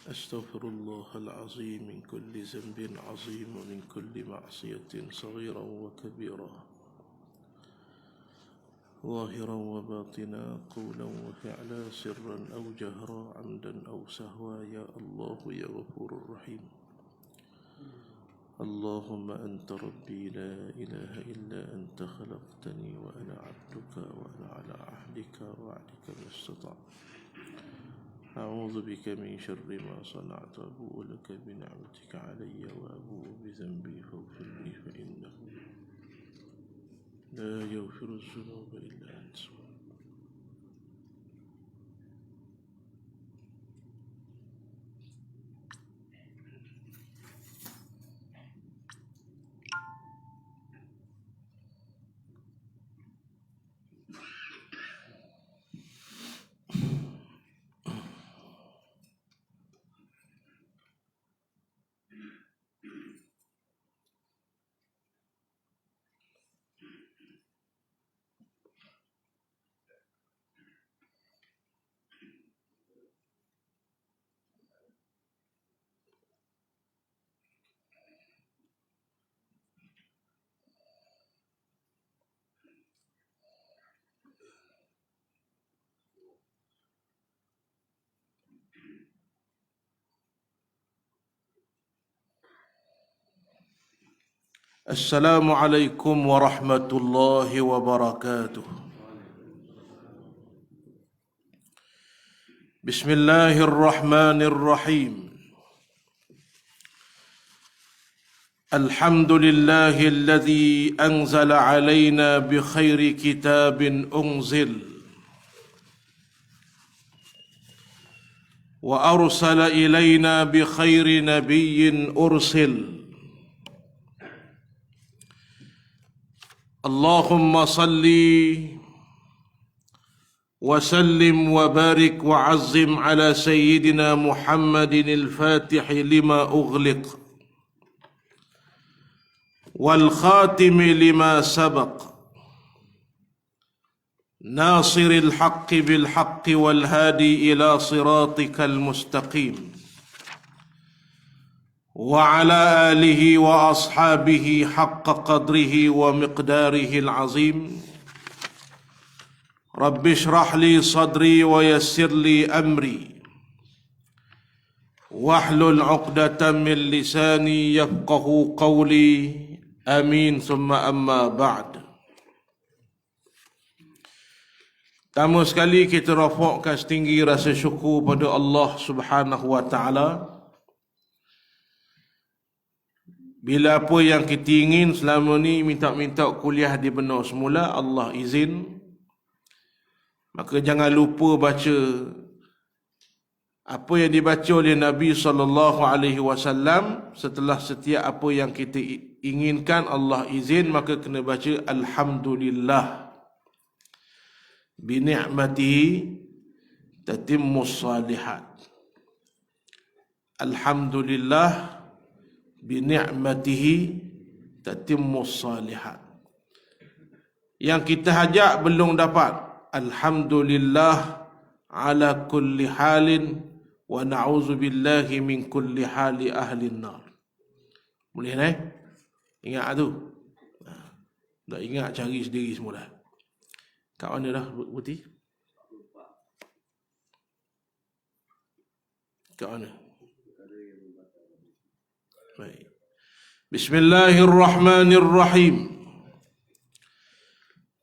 أستغفر الله العظيم من كل ذنب عظيم ومن كل معصية صغيرة وكبيرة، ظاهرا وباطنا، قولا وفعلا، سرا أو جهرا، عمدا أو سهوا. يا الله يا غفور رحيم. اللهم أنت ربي لا إله إلا أنت، خلقتني وأنا عبدك وأنا على عهدك ووعدك ما استطعت. أعوذ بك من شر ما صنعت، أبوء لك بنعمتك علي وأبوء بذنبي فاغفر لي فإنه لا يغفر الذنوب إلا أنت. السلام عليكم ورحمة الله وبركاته. بسم الله الرحمن الرحيم. الحمد لله الذي أنزل علينا بخير كتاب أنزل، وأرسل إلينا بخير نبي أرسل. اللهم صل وسلم وبارك وعظم على سيدنا محمد الفاتح لما أغلق والخاتم لما سبق، ناصر الحق بالحق والهادي إلى صراطك المستقيم، وعلى آله وأصحابه حق قدره ومقداره العظيم. رب اشرح لي صدري ويسر لي أمري واحلل عقدة من لساني يفقه قولي. آمين ثم أما بعد. Pertama sekali kita rafakkan setinggi rasa syukur pada Allah Subhanahu wa taala. Bila apa yang kita ingin selama ni minta kuliah dibenar semula, Allah izin, maka jangan lupa baca apa yang dibaca oleh Nabi SAW. Setelah setiap apa yang kita inginkan Allah izin, maka kena baca Alhamdulillah, bi ni'matihi tatimmus salihat. Alhamdulillah bi ni'matihi tatimmus salihat. Yang kita hajat belum dapat, alhamdulillah ala kulli halin wa na'udzu billahi min kulli hali ahli nar. Boleh ni? Ingat tu? Tak ingat cari sendiri semula. Kat mana dah Putih? Kat mana? Baik. Bismillahirrahmanirrahim.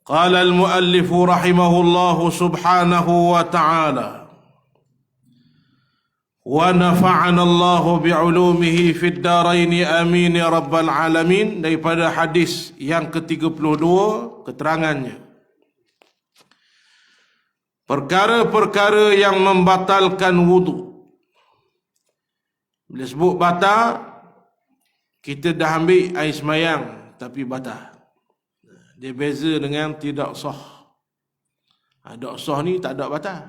قال المؤلف رحمه الله سبحانه وتعالى: ونفعنا الله بعلومه في الدارين آمين يا رب العالمين. Daripada hadis yang ke-32, keterangannya, perkara-perkara yang membatalkan wudu. Bila sebut batal, kita dah ambil air semayang tapi batal. Dia beza dengan tidak sah. Tak sah ni tak ada batal.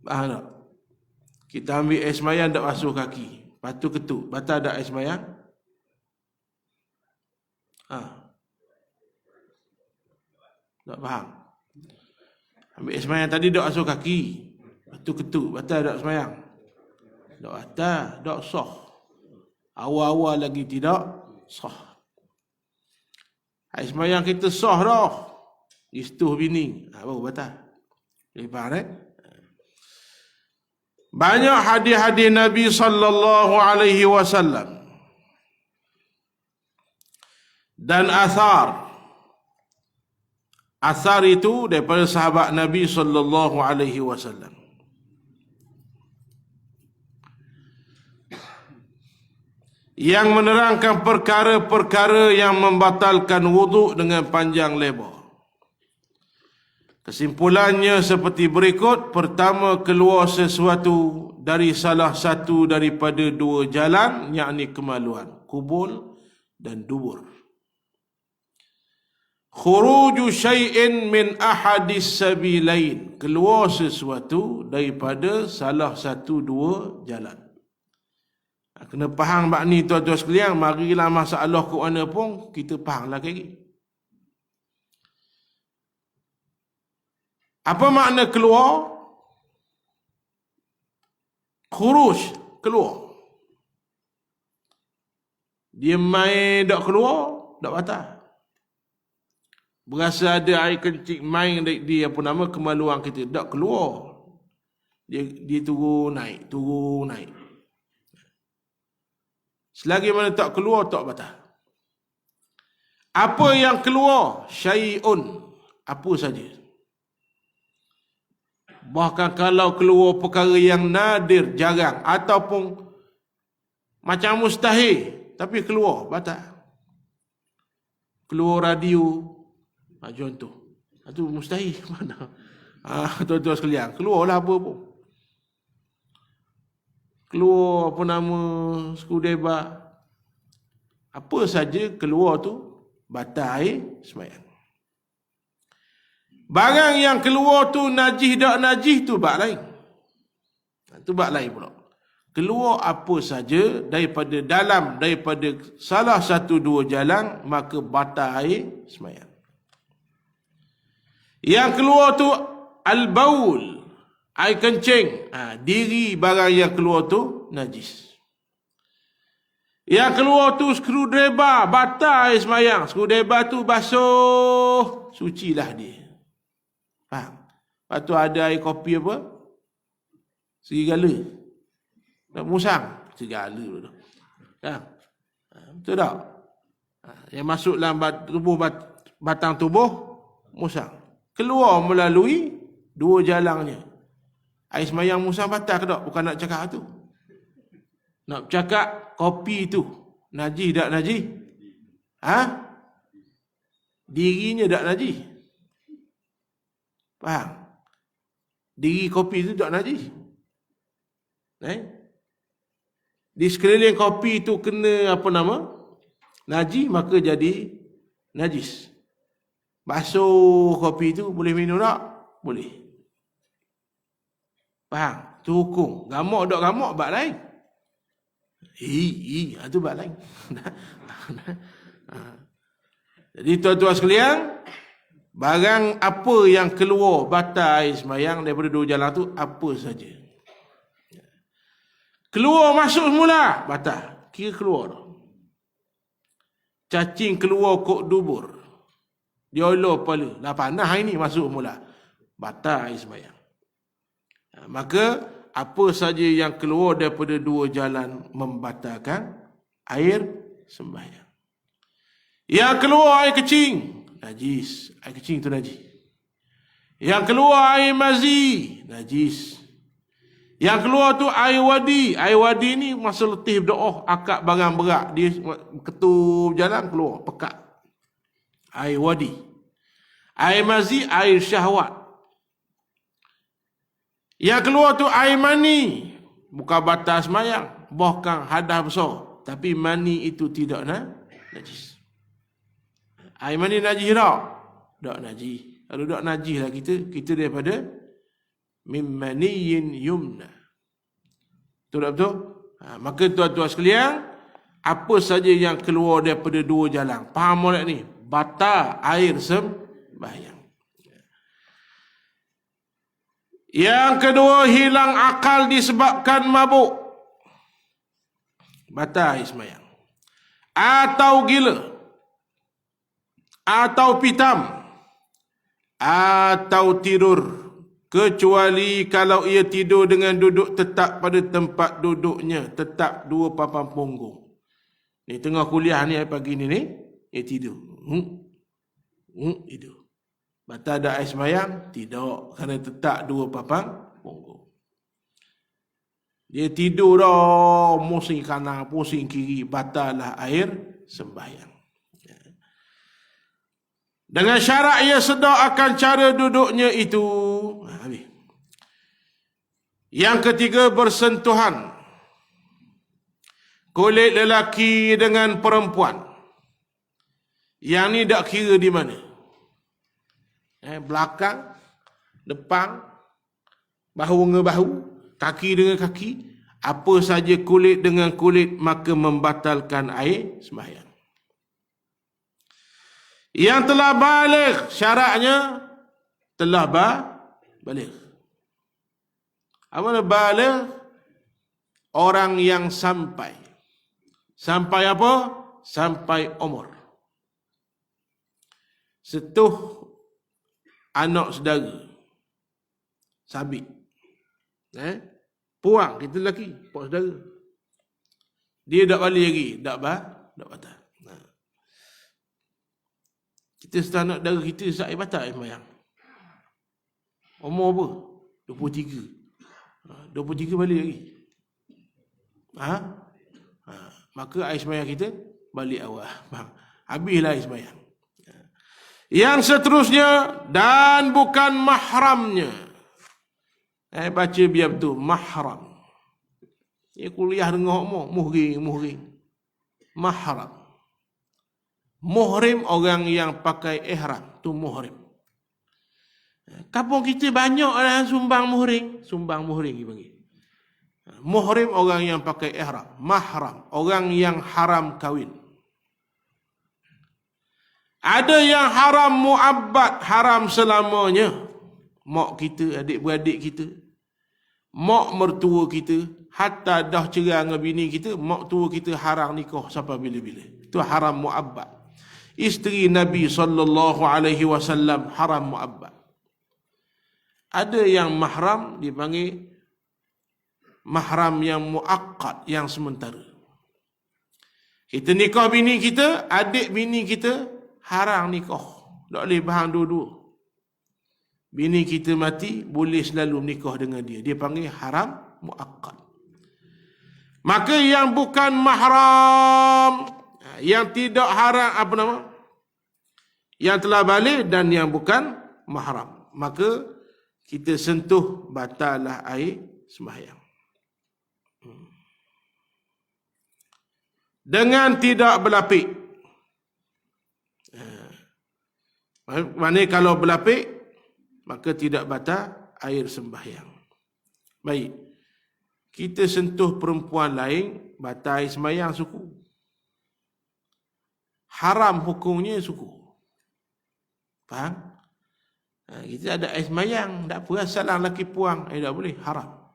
Faham tak? Kita ambil air semayang tak basuh kaki, lepas tu ketuk, batal tak air semayang? Tak faham? Ambil air semayang tadi tak basuh kaki, lepas tu ketuk, batal tak semayang? Dok batal, dok sah. Awal-awal lagi tidak sah. Hai sembahyang kita sah dah. Istuh bini, baru batal. Faham tak? Banyak hadis-hadis Nabi sallallahu alaihi wasallam dan asar. Asar itu daripada sahabat Nabi sallallahu alaihi wasallam. Yang menerangkan perkara-perkara yang membatalkan wuduk dengan panjang lebar. Kesimpulannya seperti berikut. Pertama, keluar sesuatu dari salah satu daripada dua jalan, yakni kemaluan, kubul dan dubur. Khuruju syai'in min ahadis sabilain, keluar sesuatu daripada salah satu dua jalan. Kena faham bab ni tuan-tuan sekalian. Marilah masalah ke mana pun kita fahamlah lagi. Apa makna keluar? Khuruj, keluar. Dia main tak keluar, tak batal. Berasa ada air kencing main di apa nama kemaluan kita, tak keluar. Dia turun naik, turun naik. Selagi mana tak keluar, tak batal. Apa yang keluar? Syai'un, apa saja. Bahkan kalau keluar perkara yang nadir, jarang, ataupun macam mustahil, tapi keluar, batal. Keluar radio, contoh. Itu mustahil mana? Tuan-tuan sekalian, keluarlah apa pun. Keluar apa nama, skudeba. Apa saja keluar tu, batal sembahyang. Barang yang keluar tu najis tak najis tu bab lain. Tu bab lain pula. Keluar apa saja daripada dalam, daripada salah satu dua jalan, maka batal sembahyang. Yang keluar tu al-baul, air kencing. Diri barang yang keluar tu najis. Yang keluar tu screwdriver, batal sembahyang. Screwdriver tu basuh, sucilah dia. Faham? Lepas tu ada air kopi apa? Serigala. Nak musang? Serigala tu. Faham? Betul tak? Yang masuk dalam tubuh, batang tubuh, musang. Keluar melalui dua jalannya. Air sembahyang musang batal ke tak? Bukan nak cakap tu. Nak cakap kopi tu najis tak najis? Dirinya tak najis. Faham? Diri kopi itu tak najis. Di sekeliling kopi itu kena apa nama? Najis, maka jadi najis. Basuh kopi itu boleh minum tak? Boleh. Faham? Itu hukum. Gamak tak gamak, bab lain. Itu bab lain. Jadi tuan-tuan sekalian, barang apa yang keluar batal air sembahyang daripada dua jalan tu, apa saja. Keluar masuk semula, batal. Kira keluar. Cacing keluar kok dubur. Dia olor kepala. Dah panas hari ni, masuk semula. Batal air sembahyang. Maka, apa saja yang keluar daripada dua jalan membatalkan air sembahyang. Yang keluar air kecing, najis. Air kecing itu najis. Yang keluar air mazi, najis. Yang keluar tu air wadi. Air wadi ni masa letih berdoa, akak barang berat, dia ketul jalan keluar, pekat. Air wadi. Air mazi, air syahwat. Yang keluar tu air mani. Bukan batas sembahyang, bahkan hadas besar. Tapi mani itu tidak najis. Air mani najis tak? Tak najis. Kalau tak najis lah kita daripada mimmaniyin yumna. Betul tak betul? Maka tuan-tuan sekalian, apa saja yang keluar daripada dua jalan, faham tak ni? Batal air sembahyang. Yang kedua, hilang akal disebabkan mabuk. batal air semayang. Atau gila, atau pitam, atau tidur, kecuali kalau ia tidur dengan duduk tetap pada tempat duduknya, tetap 2 papan punggung. Ni tengah kuliah ni pagi ni ia tidur. Tidur. Batal ada air semayang? Tidak, kerana tetap 2 papan punggung. Dia tidur dah, pusing kanan, pusing kiri, batallah air sembahyang. Dengan syarat ia sedar akan cara duduknya itu. Habis. Yang ketiga, bersentuhan. Kulit lelaki dengan perempuan. Yang ni tak kira di mana. Belakang, depan, bahu dengan bahu, kaki dengan kaki, apa saja kulit dengan kulit, maka membatalkan air sembahyang. Yang telah baligh, syaratnya telah baligh. Apa baligh? Orang yang sampai. Sampai apa? Sampai umur. Setuh anak saudara, sabit. Puang, kita lelaki, puang saudara. Dia tak balik lagi, tak batal. Kita setelah anak saudara kita, sa'i batal sembahyang. Umur apa? 23. 23 balik lagi. Maka air sembahyang kita balik awal. Habislah air sembahyang. Yang seterusnya, dan bukan mahramnya. Baca biar betul, mahram. Dia kuliah dengan muhrim. Mahram. Muhrim orang yang pakai ihram, tu muhrim. Kampung kita banyak orang sumbang muhrim dipanggil. Muhrim orang yang pakai ihram, mahram orang yang haram kahwin. Ada yang haram muabbad, haram selamanya. Mak kita, adik-beradik kita, mak mertua kita, hatta dah cerai dengan bini kita, mak tua kita haram nikah sampai bila-bila. Itu haram muabbad. Isteri Nabi SAW haram muabbad. Ada yang mahram dipanggil mahram yang muakkad, yang sementara. Kita nikah bini kita, adik bini kita haram nikah. Tak boleh bahang dua-dua. Bini kita mati, boleh selalu nikah dengan dia. Dia panggil haram muakkad. Maka yang bukan mahram, yang tidak haram, yang telah balik dan yang bukan mahram, maka kita sentuh, batallah air sembahyang. Dengan tidak berlapik. Maknanya kalau berlapik, maka tidak batal air sembahyang. Baik. Kita sentuh perempuan lain, batal air sembahyang suku. Haram hukumnya suku. Faham? Kita ada air sembahyang, tak apa, salah lelaki puang, tak boleh, haram.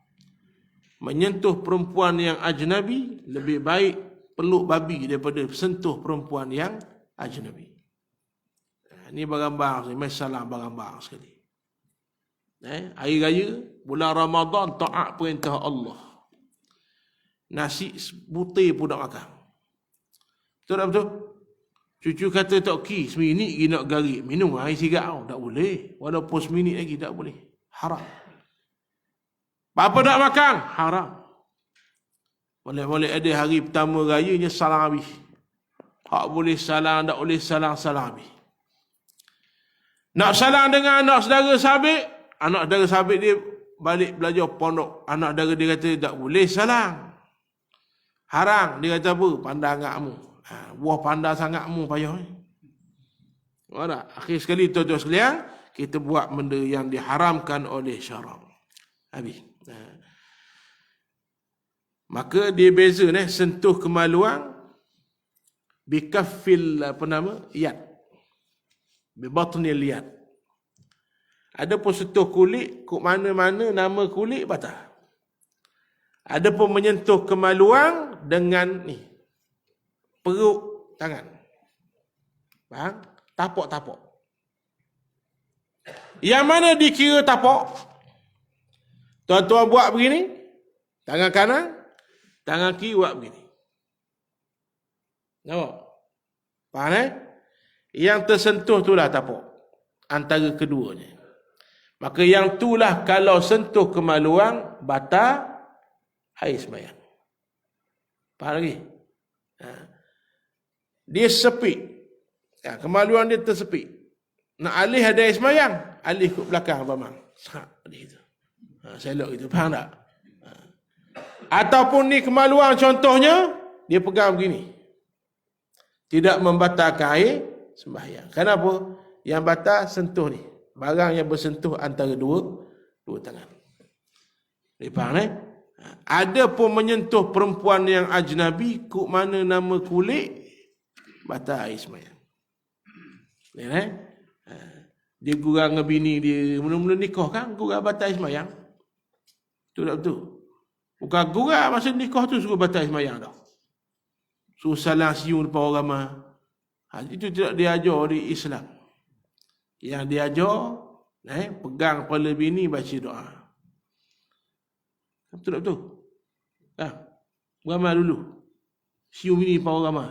Menyentuh perempuan yang ajnabi lebih baik peluk babi daripada sentuh perempuan yang ajnabi. Ini barang-barang, masalah barang-barang sekali. Hari raya, bulan Ramadan, taat perintah Allah. Nasi butir pun nak makan. Betul tak betul? Cucu kata tak ki, seminit lagi nak garik. Minum air sigat tau. Tak boleh. Walaupun seminit lagi tak boleh. Haram. Apa nak makan? Haram. Boleh-boleh ada hari pertama rayanya salam habis. Hak boleh salam, tak boleh salam, salam habis. Nak salam dengan anak saudara sabit, anak saudara sabit dia balik belajar pondok. Anak saudara dia kata tak boleh salam. Haram. Dia kata apa? Pandang agakmu. Buah pandang sangatmu payah. Akhir sekali tuan-tuan sekalian, kita buat benda yang diharamkan oleh syarak. Habis. Maka dia beza sentuh kemaluan bikafil yad. Bibatnil yad. Ada pun sentuh kulit, mana-mana nama kulit batal. Ada pun menyentuh kemaluan dengan ni, perut tangan. Faham? Tapok-tapok. Yang mana dikira tapok? Tuan-tuan buat begini, tangan kanan, tangan kiri buat begini. Nampak? Faham? Yang tersentuh itulah tapok antara keduanya. Maka yang itulah kalau sentuh kemaluan batal air sembahyang. Faham lagi? Dia sepit. Kemaluan dia tersepit. Nak alih ada air sembahyang, alih ke belakang abang. Alih itu. Selok itu. Faham tak? Ataupun ni kemaluan contohnya, dia pegang begini. Tidak membatalkan air sembahyang. Kenapa? Yang batal sentuh ni. Barang yang bersentuh antara dua tangan. Dia faham Ada pun menyentuh perempuan yang ajnabi, kuk mana nama kulit, batal air sembahyang. Dia gurang dengan bini dia, mula-mula nikah kan, gurang batal air sembahyang. Betul tak betul? Bukan gurang masa nikah tu suruh batal air sembahyang dah. Suruh salam siung depan orang ramai. Itu tidak diajar di Islam. Yang diajar, pegang kepala bini, baca doa. Betul tak betul? Ramai dulu. Siung bini depan orang ramai.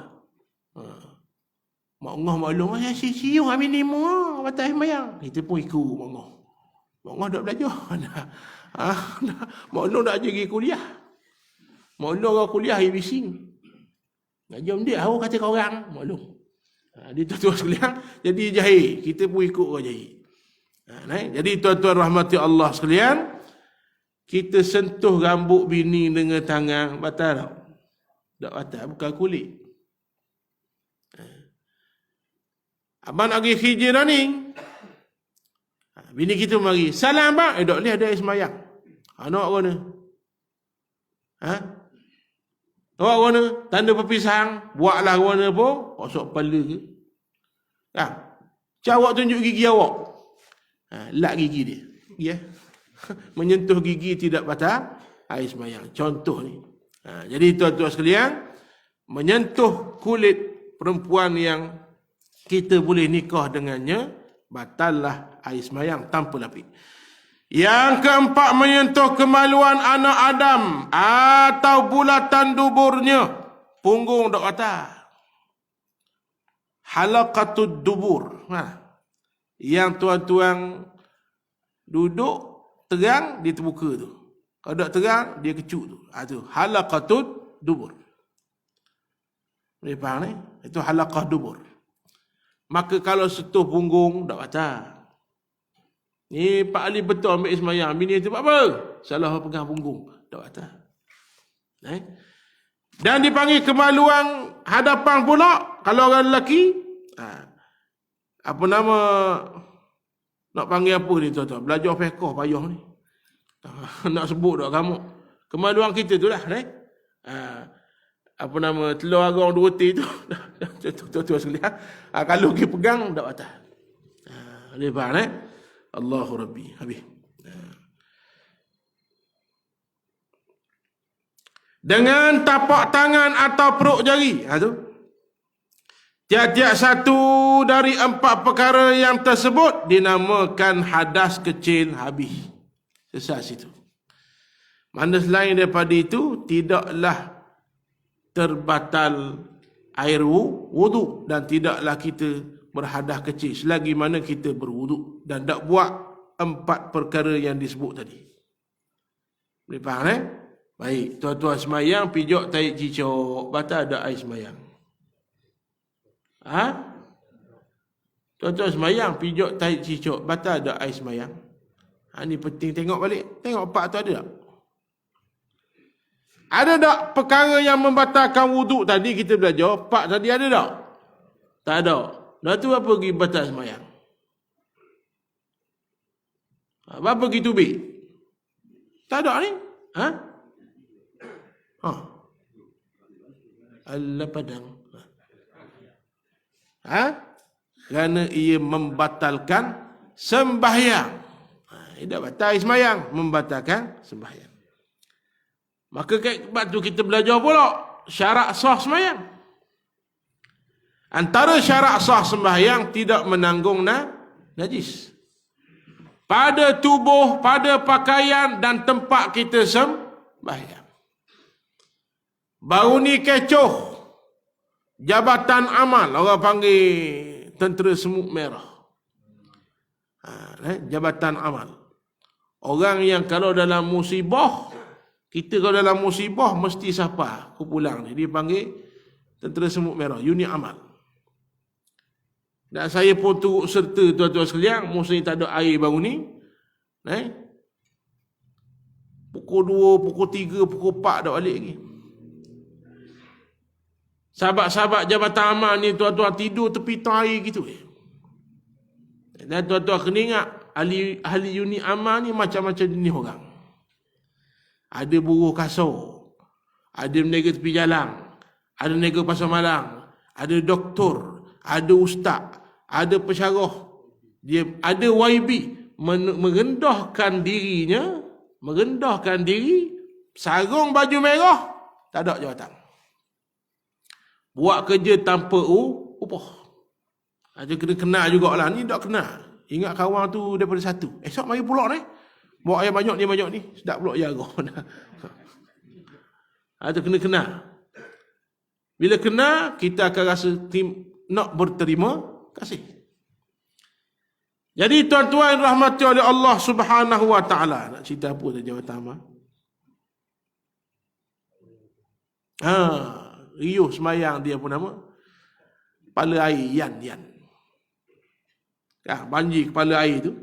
Mak ngah maklum, siung bini mu, batal sembahyang. Kita pun ikut mak ngah. Mak ngah dah belajar. Mak long dah pergi kuliah. Mak long orang kuliah, dia bising. Nak jom dia, aku kata kau orang, mak long. Dia tuan-tuan sekalian, jadi jahil. Kita pun ikut orang jahil. Jadi tuan-tuan rahmati Allah sekalian, kita sentuh rambut bini dengan tangan, batal tak? Tak batal, bukan kulit. Abang nak pergi hijir dah ni. Bini kita mari, salam bang. Tak boleh ada air sembahyang. Nak mana? Awak warna tanda perpisahan, buatlah warna apa? Kosok kepala ke? Awak tunjuk gigi awak. Lak gigi dia. Ya. Menyentuh gigi tidak batal air sembahyang. Contoh ni. Jadi tuan-tuan sekalian, menyentuh kulit perempuan yang kita boleh nikah dengannya, batallah air sembahyang tanpa lapik. Yang keempat, menyentuh kemaluan anak Adam atau bulatan duburnya. Punggung tak kata. Halaqatud dubur. Yang tuan-tuan duduk terang, dia terbuka tu. Kalau tak terang, dia kecuk tu. Tu halaqatud dubur. Boleh faham ni? Itu halaqah dubur. Maka kalau sentuh punggung, tak batal. Ni Pak Ali betul ambil sembahyang. Bini tu buat apa? Salah pegang punggung. Tak batal. Dan dipanggil kemaluan hadapan pula. Kalau orang lelaki, apa nama, nak panggil apa ni tuan-tuan? Belajar fiqh payah ni. Nak sebut tak kamu? Kemaluan kita tu lah. Apa nama, telur agong dua ti tu. Tuan-tuan sekalian. Kalau kita pegang, tak batal. Boleh faham Allahu Rabbi. Habis. Dengan tapak tangan atau perut jari. Tu. Tiap-tiap satu dari 4 perkara yang tersebut dinamakan hadas kecil habis. Sesat situ. Mana selain daripada itu, tidaklah terbatal air wudu dan tidaklah kita berhadas kecil selagi mana kita berwuduk dan tak buat 4 perkara yang disebut tadi. Boleh faham Baik, tuan-tuan semayang pijak tarik cicak, batal ada air semayang. Tuan-tuan semayang pijak tarik cicak, batal ada air semayang. Ni penting tengok balik. Tengok 4 tu ada tak? Ada tak perkara yang membatalkan wuduk tadi kita belajar? 4 tadi ada tak? Tak ada. Dah tu apa pergi batal semayang? Apa pergi tubik? Tak ada ni? Allah padang. Kerana ia membatalkan sembahyang. Tidak batal sembahyang, membatalkan sembahyang. Maka sebab tu kita belajar pula syarat sah sembahyang. Antara syarat sah sembahyang tidak menanggung najis. Pada tubuh, pada pakaian dan tempat kita sembahyang. Baru ni kecoh. Jabatan amal, orang panggil tentera semut merah. Jabatan amal. Orang yang kalau dalam musibah, kita kalau dalam musibah mesti siapa kumpulan ni. Dia panggil tentera semut merah, unit amal. Dan saya pun turut serta tuan-tuan sekalian, masa ni tak ada air baru ni. Pukul 2, pukul 3, pukul 4 dah balik lagi. Sahabat-sahabat jabatan amal ni tuan-tuan tidur tepi tang air gitu. Dan tuan-tuan kena ingat, ahli unit amal ni macam-macam jenis orang. Ada buruh kasar, ada meniaga tepi jalan, ada meniaga pasar malam, ada doktor, ada ustaz, ada pensyarah, dia ada YB, merendahkan dirinya, merendahkan diri, sarung baju merah, tak ada jawatan. Buat kerja tanpa upah. Ada kena kenal jugalah. Ni tak kenal. Ingat kawan tu daripada satu. Esok mari pulak ni. Bawa ayam banyak ni. Sedap pulak jaga. Ada kena kenal. Bila kenal, kita akan rasa nak berterima kasih. Jadi tuan-tuan yang rahmati oleh Allah Subhanahu wa taala. Nak cerita apa tadi jawatan amal? Riuh semayang dia pun nama kepala air Yan. Banjir kepala air tu.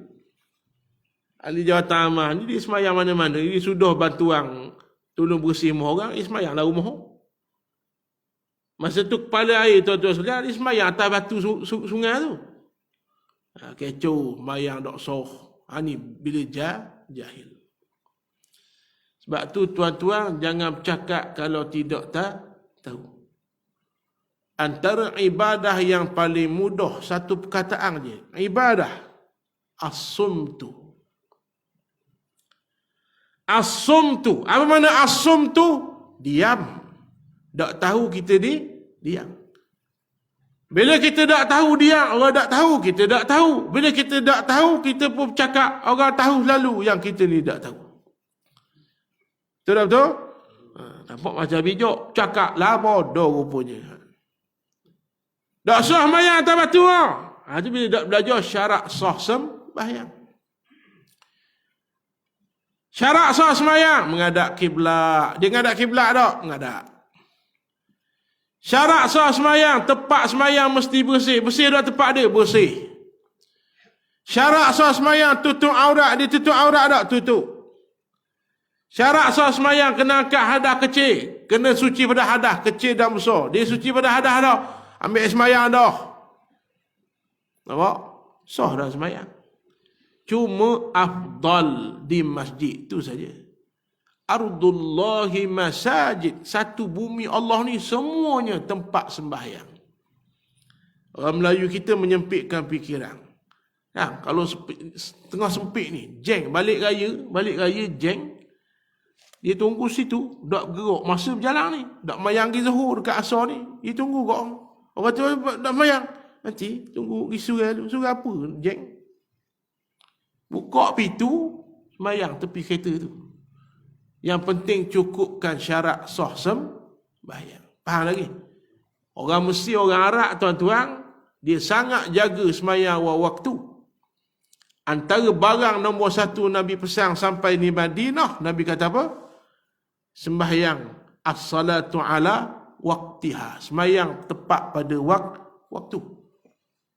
Ahli jawatan amal ni dia semayang mana-mana. Dia sudah bantuan tolong bersih rumah orang, dia semayang lah rumah. Masa tu kepala air tuan-tuan sekalian, dia semayang atas batu sungai tu. Kecoh, semayang tak soh. Ni bila jahil. Sebab tu tuan-tuan jangan bercakap kalau tidak tahu. Antara ibadah yang paling mudah, satu perkataan je. Ibadah. As-sumtu. As-sumtu. Apa mana as-sumtu? Diam. Tak tahu kita diam. Bila kita tak tahu diam, orang tak tahu, kita tak tahu. Bila kita tak tahu, kita pun bercakap, orang tahu lalu yang kita ni tak tahu. Betul? Nampak macam bijak, cakap lah bodoh rupanya. Tak sah sembahyang atas batu. Itu bila tak belajar syarat sah sembahyang. Syarat sah sembahyang, menghadap kiblat. Dia menghadap kiblat tak? Menghadap. Syarat sah sembahyang, tempat sembahyang mesti bersih. Bersih dah tempat dia, bersih. Syarat sah sembahyang, tutup aurat. Dia tutup aurat tak? Tutup. Syarat sah sembahyang kena angkat hadas kecil. Kena suci pada hadas kecil dan besar. Dia suci pada hadas dah. Ambil sembahyang dah. Nampak? Sah dah sembahyang. Cuma afdal di masjid tu saja. Ardullahi masajid. Satu bumi Allah ni semuanya tempat sembahyang. Orang Melayu kita menyempitkan fikiran. Kalau tengah sempit ni, jeng balik raya jeng. Dia tunggu situ, tak bergerak. Masa berjalan ni, tak mayang pergi zuhur dekat asar ni. Dia tunggu kau. Orang tu tak mayang. Nanti tunggu pergi surah dulu. Surah apa? Jeng. Buka pintu, mayang tepi kereta tu. Yang penting cukupkan syarat sah sembahyang. Faham lagi? Orang Mesir, orang Arab tuan-tuan, dia sangat jaga sembahyang waktu. Antara barang nombor satu Nabi pesan sampai di Madinah, Nabi kata apa? Sembahyang as-salatu ala waqtiha. Sembahyang tepat pada waktu.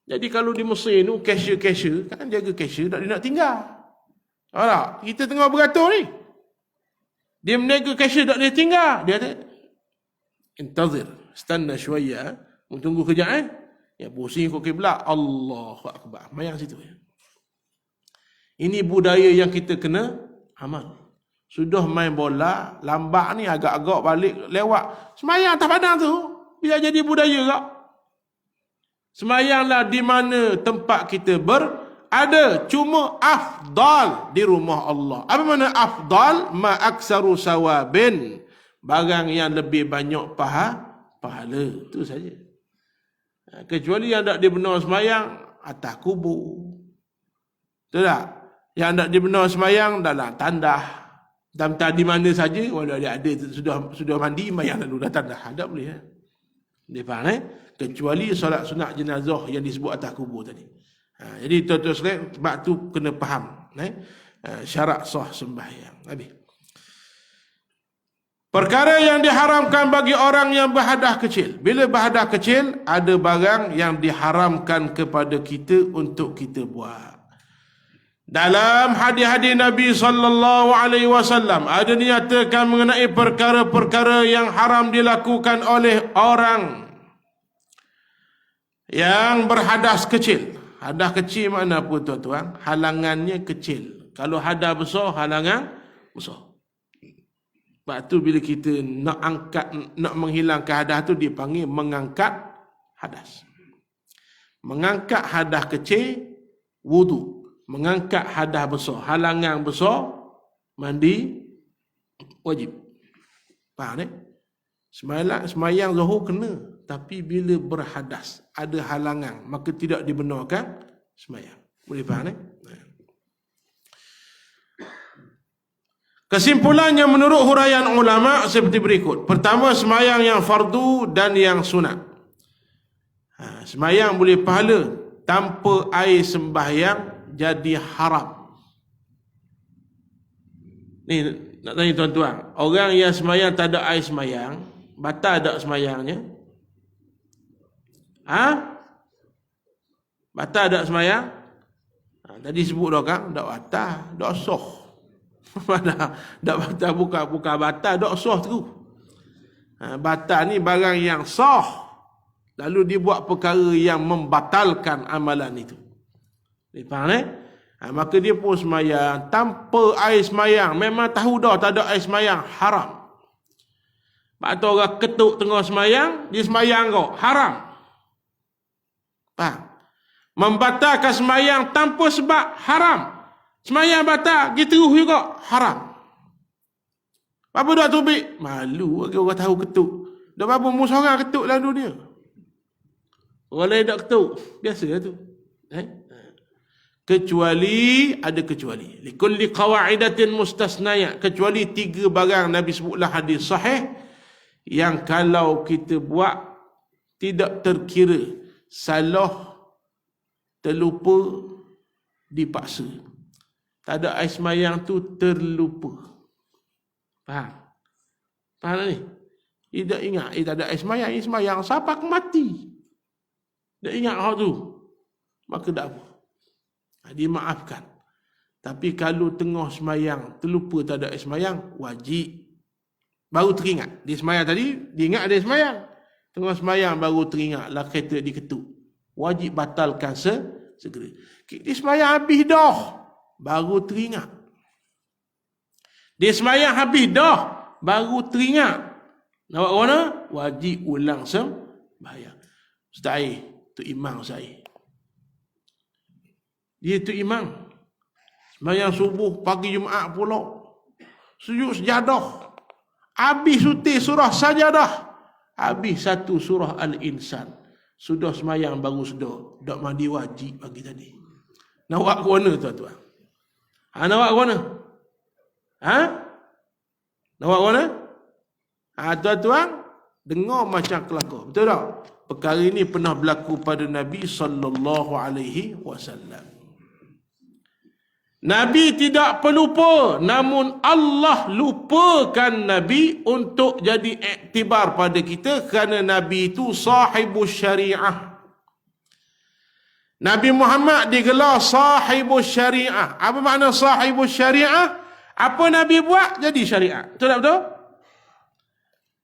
Jadi kalau di Mesir ni, cashier kan jaga cashier, tak dia nak tinggal. Tak? Kita tengah beratur ni. Dia meniaga cashier tak dia tinggal. Dia kata, intazir, stanna syuaya, tunggu kejap Ya pusing kau kiblat, Allahu akbar. Mayang situ. Ini budaya yang kita kena amal. Sudah main bola, lambat ni agak-agak balik lewat. Semayang atas padang tu, biar jadi budaya tak? Semayanglah di mana tempat kita berada. Cuma afdal di rumah Allah. Apa mana afdal? Ma aksaru sawabin. barang yang lebih banyak pahala. Itu saja. Kecuali yang tak dibenar semayang atas kubur. Betul tak? Yang tak dibenar semayang dalam tandah. Entah di mana saja, walau dia ada sudah mandi, mayang lalu dah tandah. Tak boleh. Dia faham kecuali solat sunat jenazah yang disebut atas kubur tadi. Jadi tuan-tuan sekalian, sebab tu kena faham syarat sah sembahyang. Habis. Perkara yang diharamkan bagi orang yang berhadas kecil. Bila berhadas kecil, ada barang yang diharamkan kepada kita untuk kita buat. Dalam hadis-hadis Nabi SAW ada dinyatakan mengenai perkara-perkara yang haram dilakukan oleh orang yang berhadas kecil. Hadas kecil mana apa tuan-tuan? Halangannya kecil. Kalau hadas besar, halangan besar. Sebab tu bila kita nak menghilangkan hadas tu dipanggil mengangkat hadas. Mengangkat hadas kecil, wudu. Mengangkat hadas besar, halangan besar, mandi wajib. Faham ni? Semayang zuhur kena, tapi bila berhadas, ada halangan, maka tidak dibenarkan semayang. Boleh faham ni? Kesimpulannya menurut huraian ulama seperti berikut. Pertama, semayang yang fardu dan yang sunat. Semayang boleh pahala tanpa air sembahyang jadi haram. Ni nak tanya tuan-tuan, orang yang semayang tak ada air semayang, batal tak semayangnya? Batal tak semayang? Tadi sebut dah kan, tak batal, tak sah. Tak batal, bukan batal, tak sah tu. Batal ni barang yang sah, lalu dibuat perkara yang membatalkan amalan itu. Faham ni? Maka dia pun semayang tanpa air semayang. Memang tahu dah tak ada air semayang, haram. Sebab tu orang ketuk tengah semayang, dia semayang kau, haram. Faham? Membatalkan semayang tanpa sebab, haram. Semayang batal, dia terus juga, haram. Apa dah tubik? Malu orang tahu ketuk. Dah berapa musuh orang ketuk dalam dunia? Orang lain tak ketuk, biasa lah tu. Kecuali, ada kecuali. Likulli qawaidatin mustasnayat. Kecuali 3 barang Nabi sebutlah hadis sahih, yang kalau kita buat, tidak terkira salah, terlupa, dipaksa. Tak ada air semayang tu, terlupa. Faham? Faham ni? Tidak ingat, tak ada air semayang, sampai aku mati. Tak ingat hal tu, maka tak apa. Dimaafkan. Tapi kalau tengah semayang terlupa tak ada air semayang, wajib. Baru teringat. Dia semayang tadi, dia ingat ada semayang. Tengah semayang baru teringat lah kereta diketuk. Wajib batalkan segera. Dia semayang habis dah, baru teringat. Dia semayang habis dah, baru teringat. Nak buat mana? Wajib ulang sembahyang. Ustaz Air, tu imam Ustaz Air. Dia tu imam. Sembahyang subuh pagi Jumaat pula. Sujud sejadah. Habis suti surah sajadah. Habis satu surah Al-Insan. Sudah sembahyang baru sudah. Tak mandi wajib pagi tadi. Nak buat ke mana tuan-tuan? Nak buat ke mana? Nak buat ke mana? Tuan-tuan, dengar macam kelakar. Betul tak? Perkara ini pernah berlaku pada Nabi SAW. Nabi tidak pelupa, namun Allah lupakan Nabi untuk jadi iktibar pada kita, kerana Nabi itu sahibus syariah. Nabi Muhammad digelar sahibus syariah. Apa makna sahibus syariah? Apa Nabi buat, jadi syariat. Betul tak betul?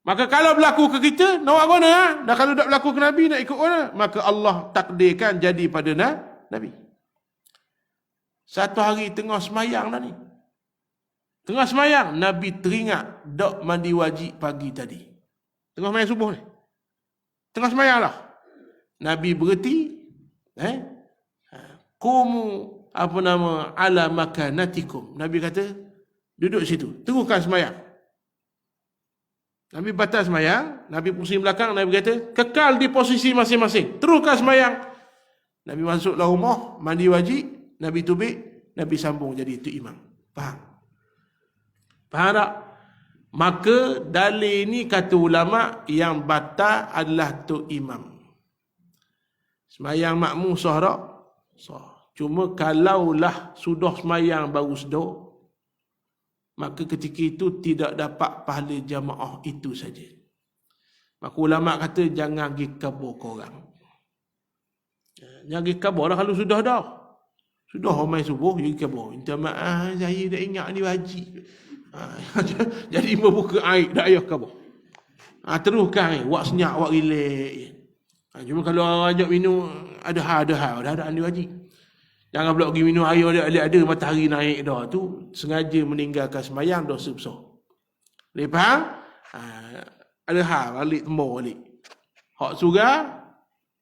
Maka kalau berlaku ke kita, nak buat mana? Dan kalau tak berlaku ke Nabi, nak ikut mana? Maka Allah takdirkan jadi pada Nabi. Satu hari tengah semayang dah ni. Tengah semayang, Nabi teringat tak mandi wajib pagi tadi. Tengah semayang subuh ni. Tengah semayang lah. Nabi berhenti. Kumu, ala makanatikum. Nabi kata, duduk situ. Teruskan semayang. Nabi batal semayang, Nabi pusing belakang, Nabi kata, kekal di posisi masing-masing. Teruskan semayang. Nabi masuklah rumah, mandi wajib, Nabi tubik, Nabi sambung jadi itu imam. Faham? Faham tak? Maka dalil ni kata ulama yang batal adalah tu imam. Semayang makmum sah tak? Sah. Cuma kalaulah sudah semayang baru sedar, maka ketika itu tidak dapat pahala jamaah itu saja. Maka ulama kata jangan pergi kabur korang. Jangan pergi kabur dah kalau sudah dah. Sudah ramai subuh, pergi kabur. Minta maaf, saya dah ingat ni wajib. Jadi membuka air, dah ayah kabur. Teruskan, wak senyap, wak relax. Cuma kalau orang ajak minum, ada hal, dah ada andi wajib. Jangan pula pergi minum air ada matahari naik dah. Tu sengaja meninggalkan semayang dosa besar. Boleh faham? Ada hal balik tembur balik. Hak surah,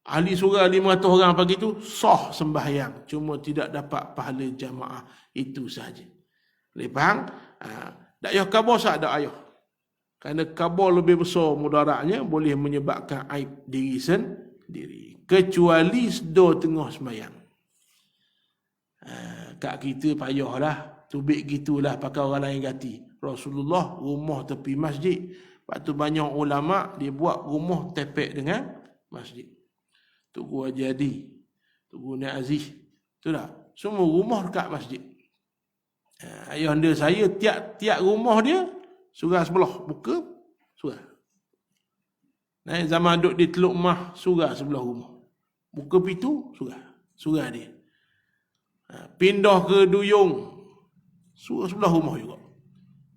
ahli surah 500 orang pagi tu sah sembahyang. Cuma tidak dapat pahala jamaah itu sahaja. Boleh faham? Tak payah kabur tak ada ayah. Kerana kabur lebih besar mudaratnya, boleh menyebabkan aib diri sendiri. Kecuali sedar tengah semayang. Kat kita payahlah, tubik gitulah pakai orang lain ganti. Rasulullah rumah tepi masjid. Lepas tu banyak ulama dia buat rumah tepek dengan masjid. Tugu Jadi, Tugu Nek Aziz, tu tak? Semua rumah dekat masjid. Ayah anda saya tiap rumah dia surah sebelah buka surah. Zaman duduk di Teluk Mah surah sebelah rumah. Buka pintu surah dia. Pindah ke Duyung, surah sebelah rumah juga.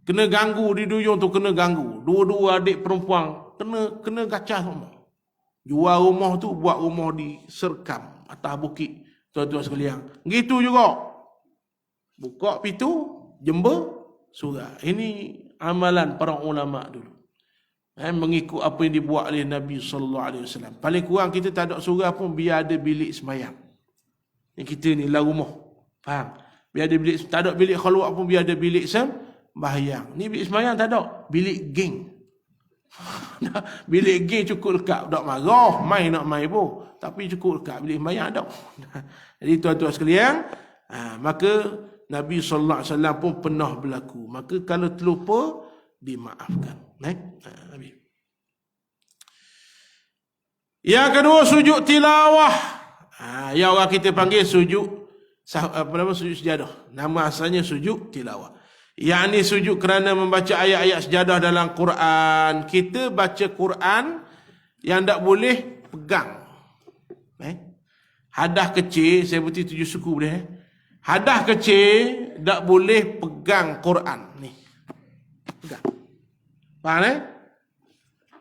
Kena ganggu di Duyung tu, kena ganggu. Dua-dua adik perempuan kena gacah semua. Jual rumah tu, buat rumah di Serkam, atas bukit. Tuan-tuan sekalian, gitu juga. Buka pintu, jember surah. Ini amalan para ulama dulu. Mengikut apa yang dibuat oleh Nabi SAW. Paling kurang kita tak ada surah pun biar ada bilik semayang. Yang kita ni lah rumah. Faham? Biar ada bilik, tak ada bilik khalwat pun biar ada bilik sembahyang. Ni bilik sembahyang tak ada. Bilik geng. Bilik geng cukup dekat. Tak marah, main nak main pun. Tapi cukup dekat bilik sembahyang tak. Jadi tuan-tuan sekalian, maka Nabi SAW pun pernah berlaku. Maka kalau terlupa, dimaafkan. Nabi. Yang kedua, sujud tilawah. Yang orang kita panggil sujud sujud sejadah. Nama asalnya sujud tilawah. Yang ni sujud kerana membaca ayat-ayat sejadah dalam Quran. Kita baca Quran yang tak boleh pegang. Hadah kecil, saya berarti 7 suku boleh. Hadah kecil tak boleh pegang Quran ni. Pegang. Faham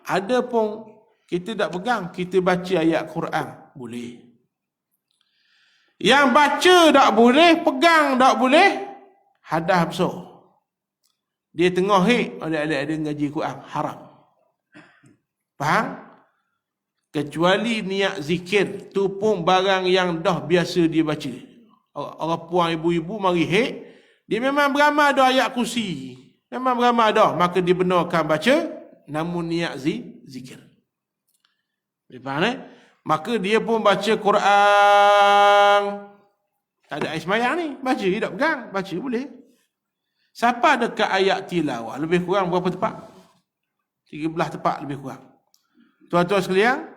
Ada pun kita tak pegang, kita baca ayat Quran boleh. Yang baca tak boleh, pegang tak boleh, hadah besar. Dia tengah adik-adik ada ngaji Quran, haram. Faham? Kecuali niat zikir, tu pun barang yang dah biasa dia baca. Orang puan ibu-ibu mari dia memang beramal dah ayat kursi. Memang beramal dah, maka dibenarkan baca, namun niat zikir. Faham Maka dia pun baca Quran. Tak ada air semayang ni. Baca, dia tak pegang. Baca boleh. Siapa dekat ayat tilawah? Lebih kurang berapa tepat? 13 tepat lebih kurang. Tuan-tuan sekalian,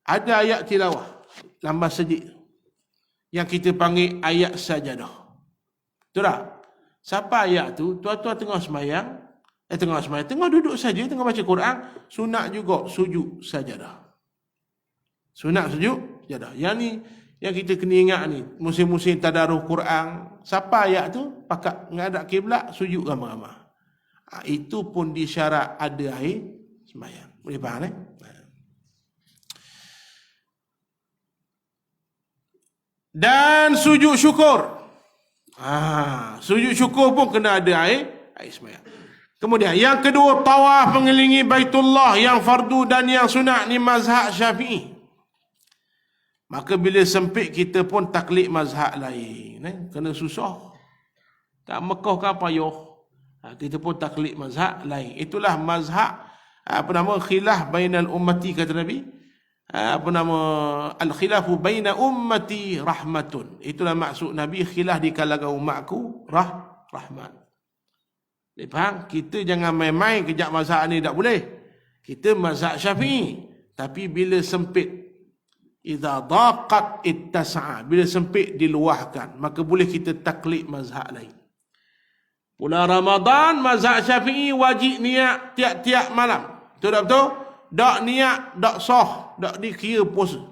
ada ayat tilawah. Lambat sedikit. Yang kita panggil ayat sajadah. Betul tak? Siapa ayat tu? Tuan-tuan tengah semayang. Tengah duduk saja, tengah baca Quran. Sunat juga sujud sajadah. Sunat sujud sajadah. Yang ni yang kita kena ingat ni, musim-musim tadarus Quran, siapa ayat tu pakat menghadap kiblat, sujud ramai-ramai. Itu pun disyarat ada air sembahyang. Boleh faham Dan sujud syukur. Sujud syukur pun kena ada air sembahyang. Kemudian yang kedua, tawaf mengelilingi Baitullah yang fardu dan yang sunat ni mazhab Syafi'i. Maka bila sempit kita pun taklid mazhab lain. Kena susah. Kat Mekah kan payah. Kita pun taklid mazhab lain. Itulah mazhab khilaf bainal ummati, kata Nabi. Al-khilafu baina ummati rahmatun. Itulah maksud Nabi, khilaf di kalangan umatku rahmat. Dia faham? Kita jangan main-main kejap mazhab ni, tak boleh. Kita mazhab Syafi'i. Tapi bila sempit, idza daqat ittasa'a, bila sempit diluahkan, maka boleh kita taklid mazhab lain. Bulan Ramadan mazhab Syafi'i wajib niat tiap-tiap malam. Betul tak betul? Tak niat, tak sah, tak dikira puasa.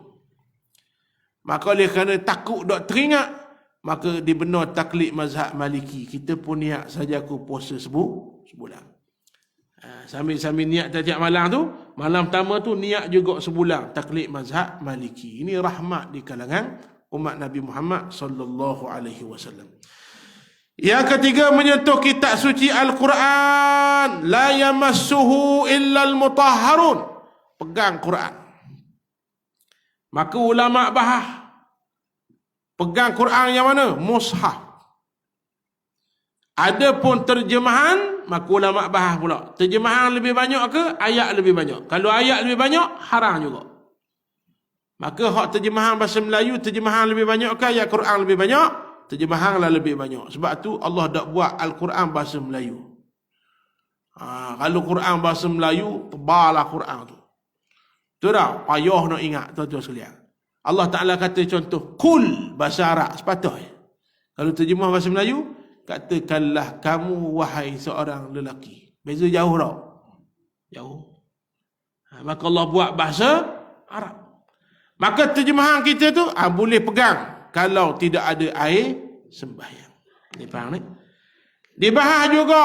Maka oleh kerana takut tak teringat, maka dibenar taklid mazhab Maliki. Kita pun niat saja aku puasa sebulan. Sambil-sambil niat tiap malam tu, malam pertama tu niat juga sebulan taklid mazhab Maliki. Ini rahmat di kalangan umat Nabi Muhammad sallallahu alaihi wasallam. Yang ketiga, menyentuh kitab suci Al-Quran. La yamassuhu illa al-mutahharun. Pegang Quran. Maka ulama bahas, pegang Quran yang mana? Mushaf. Adapun terjemahan, maka ulama bahas pula. Terjemahan lebih banyak ke ayat lebih banyak? Kalau ayat lebih banyak, haram juga. Maka hak terjemahan bahasa Melayu, terjemahan lebih banyak ke ayat Quran lebih banyak? Terjemahanlah lebih banyak. Sebab tu Allah tak buat Al-Quran bahasa Melayu. Kalau Quran bahasa Melayu, tebalah Quran tu. Tu dah, payah nak ingat, tuan-tuan sekalian. Allah Ta'ala kata contoh, kul bahasa Arab, sepatutnya. Kalau terjemah bahasa Melayu, katakanlah kamu wahai seorang lelaki. Beza jauh tak? Jauh. Maka Allah buat bahasa Arab. Maka terjemahan kita tu boleh pegang kalau tidak ada air sembahyang. Ni faham ni? Dibahas juga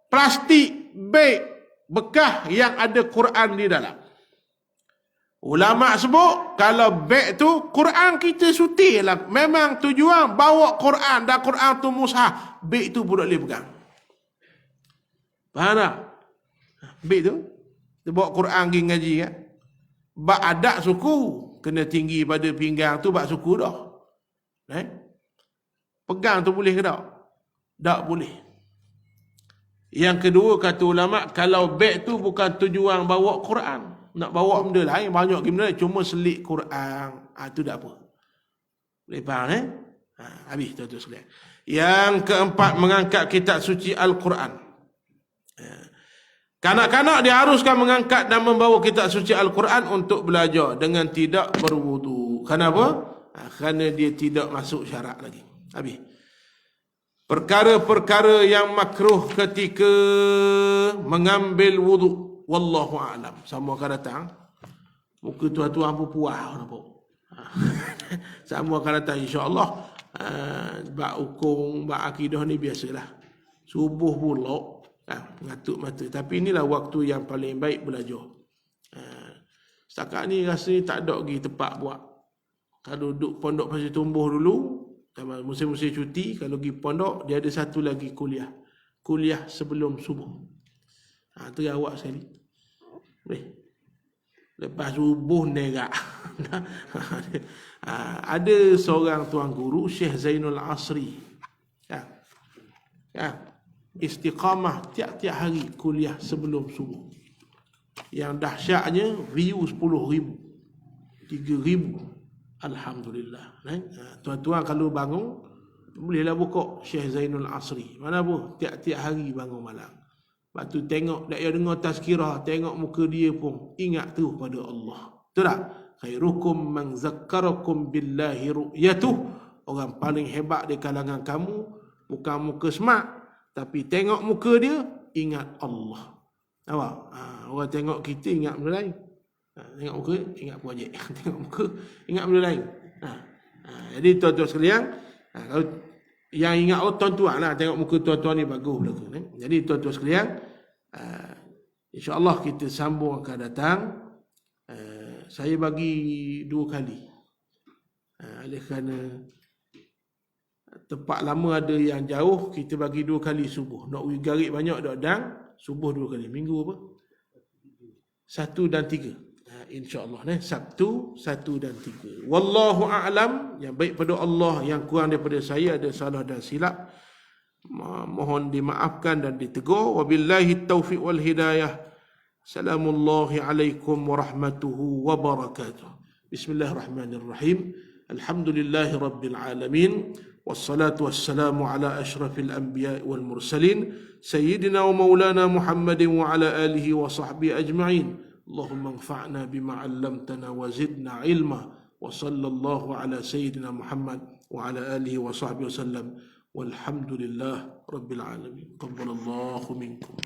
plastik beg bekas yang ada Quran di dalam. Ulama sebut kalau beg tu Quran kita suti lah. Memang tujuan bawa Quran dan Quran tu mushaf. Beg tu pun tak boleh pegang. Faham tak? Beg tu dia bawa Quran pergi ngaji kan. Bak adat suku kena tinggi pada pinggang tu, bak suku dah. Pegang tu boleh ke tak? Tak boleh. Yang kedua, kata ulama, kalau beg tu bukan tujuan bawa Quran, nak bawa benda lain, banyak benda lain, cuma selit Quran, tu tak apa. Boleh faham habis tuan-tuan sekalian. Yang keempat, mengangkat kitab suci Al-Quran. Kanak-kanak diharuskan mengangkat dan membawa kitab suci Al-Quran untuk belajar dengan tidak berwudu. Kenapa? Kerana dia tidak masuk syarat lagi. Habis. Perkara-perkara yang makruh ketika mengambil wudu, wallahu a'lam. Sama akan datang. Muka tuan-tuan pun puas nampak. Sama akan datang insya-Allah. Bab hukum, bab akidah ni biasalah. Subuh pula mengatuk mata. Tapi inilah waktu yang paling baik belajar. Setakat ni rasanya tak ada lagi tempat buat. Kalau duduk pondok Pasir Tumbuh dulu, musim-musim cuti, kalau pergi pondok, dia ada satu lagi kuliah. Kuliah sebelum subuh. Terawak sekali. Lepas subuh negak. Ada seorang tuan guru, Syekh Zainul Asri. Istiqamah tiap-tiap hari kuliah sebelum subuh. Yang dahsyatnya, view 10,000. 3,000. Alhamdulillah. Tuan-tuan kalau bangun, bolehlah buka Syekh Zainul Asri. Mana pun, tiap-tiap hari bangun malam. Lepas tu tengok, tak payah dengar tazkirah, tengok muka dia pun, ingat terus pada Allah. Betul tak? Khairukum man zakkarakum billahi ru'yatuh. Orang paling hebat di kalangan kamu, bukan muka smart, tapi tengok muka dia, ingat Allah. Nampak? Orang tengok kita, ingat benda lain. Tengok muka, ingat projek. Tengok muka, ingat benda lain. Jadi tuan-tuan sekalian, kalau yang ingat tuan-tuan lah, tengok muka tuan-tuan ni bagus belaka. Jadi tuan-tuan sekalian, insya-Allah kita sambung akan datang. Saya bagi 2 kali. Oleh kerana tempat lama ada yang jauh, kita bagi 2 kali subuh. Nak garik banyak dak dan subuh 2 kali. Minggu apa? 1 dan 3. InsyaAllah Sabtu 1 dan 3. Wallahu a'lam. Yang baik pada Allah, yang kurang daripada saya ada salah dan silap, mohon dimaafkan dan ditegur. Wabillahi taufiq wal hidayah. Assalamualaikum warahmatullahi wabarakatuh. Bismillahirrahmanirrahim. Alhamdulillahi rabbil alamin. Wassalatu wassalamu ala ashrafil anbiya wal mursalin sayyidina wa maulana Muhammadin wa ala alihi wa sahbihi ajma'in. Allahumma anfa'na bima 'allamtana wa zidna ilma. Wa sallallahu ala sayyidina Muhammad wa ala alihi wa sahbihi wasallam. Walhamdulillah rabbil alamin. Qabbalallahu minkum.